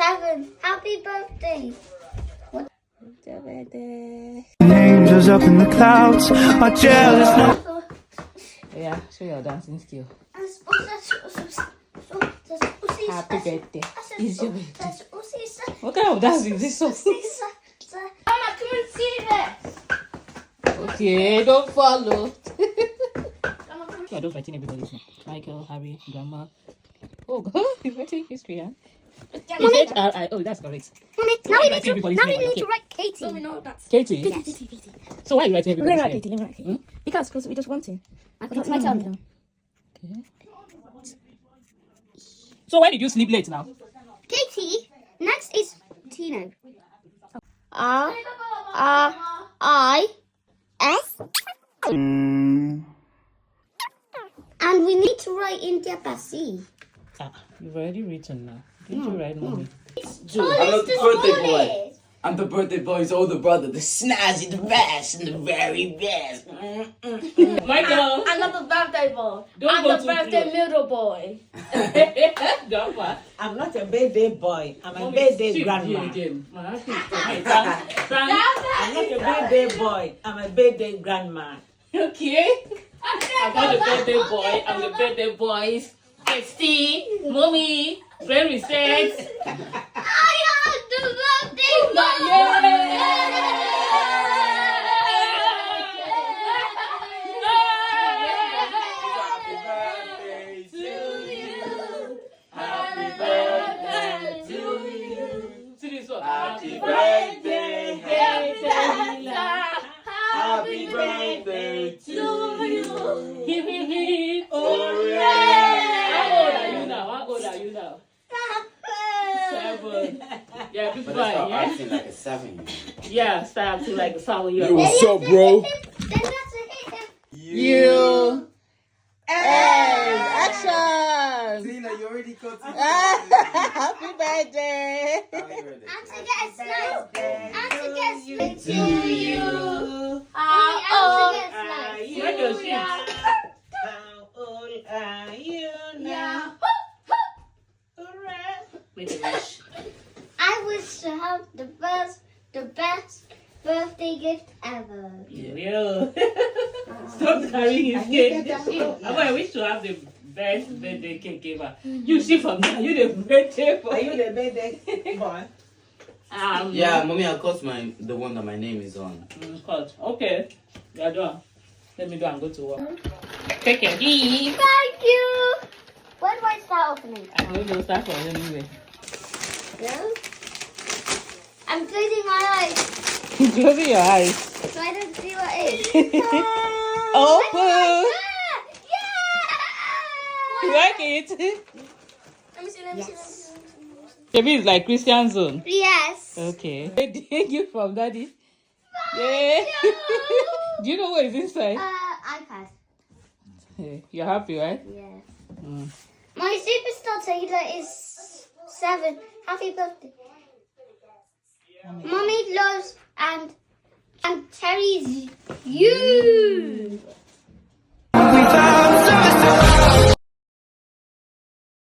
7. Happy birthday. Angels up in the clouds are jealous. No. Yeah, show your dancing skill. Happy birthday. It's your birthday. What kind of dance is this? Mama, come and see this. Okay, don't follow. I don't write in everybody's name. Michael, Harry, Grandma. Oh, God, he's writing history, huh? H-R-I. Oh, that's correct. Mommy, now we need Okay. to write Katie. So we know that's Katie? Yes. So why are you writing Let me everybody's write name? Katie, let me write Katie. Because we just want to. That's my turn. Okay. So why did you sleep late now? Katie. Next is Tino. R-I-S. And we need to write India Basi. You've already written now. Didn't you write mommy? I'm not the birthday boy. I'm the birthday boy's older brother, the snazzy, the best, and the very best. Michael! I'm not the birthday boy. Don't I'm go the too birthday close. middle boy. Grandma. I'm not a birthday boy. I'm a Mommy, birthday shift grandma. here again. Okay, I'm not a birthday boy. I'm a birthday grandma. Okay. I'm not the birthday boy. I'm the birthday boys. Bestie, mommy, friend reset. I am the birthday Happy birthday to you. See this one. Happy birthday, hey, Tehila. happy birthday to you. Hip, hip, hip. Hooray! How old are you now? How old are you now? 7. Yeah, be But fine, stop yeah? acting like a 7-year-old. Yeah, start acting like a 7-year-old. Yo, what's up, bro? Then that's a hit him. You. Hey, action. Tina, you already got to Happy birthday. And to get a snow. And to get snow to you. How old And to are get you Where does now? she? How old are you now? Hooray. Make a wish. I wish to have the best birthday gift ever. Yeah. Stop carrying his cake. I wish to have the best birthday cake ever. You see from now, you the birthday boy. Are you the birthday boy? Yeah, mommy, I got the one that my name is on. Cut. Okay. You're done. Let me go and go to work. Take care. Thank Thank you. When do I start opening? I'm going to start for you anyway. No? I'm closing my eyes Closing your eyes. so I don't see what it is. Open. You Yeah! like it? Let me see. Maybe it's like Christian zone. Yes. Okay. Thank you from daddy. Yeah. Do you know what is inside? iPad. You're happy, right? Yes. Mm. My superstar Tehila is 7. Happy birthday. Mommy loves and Terry's you.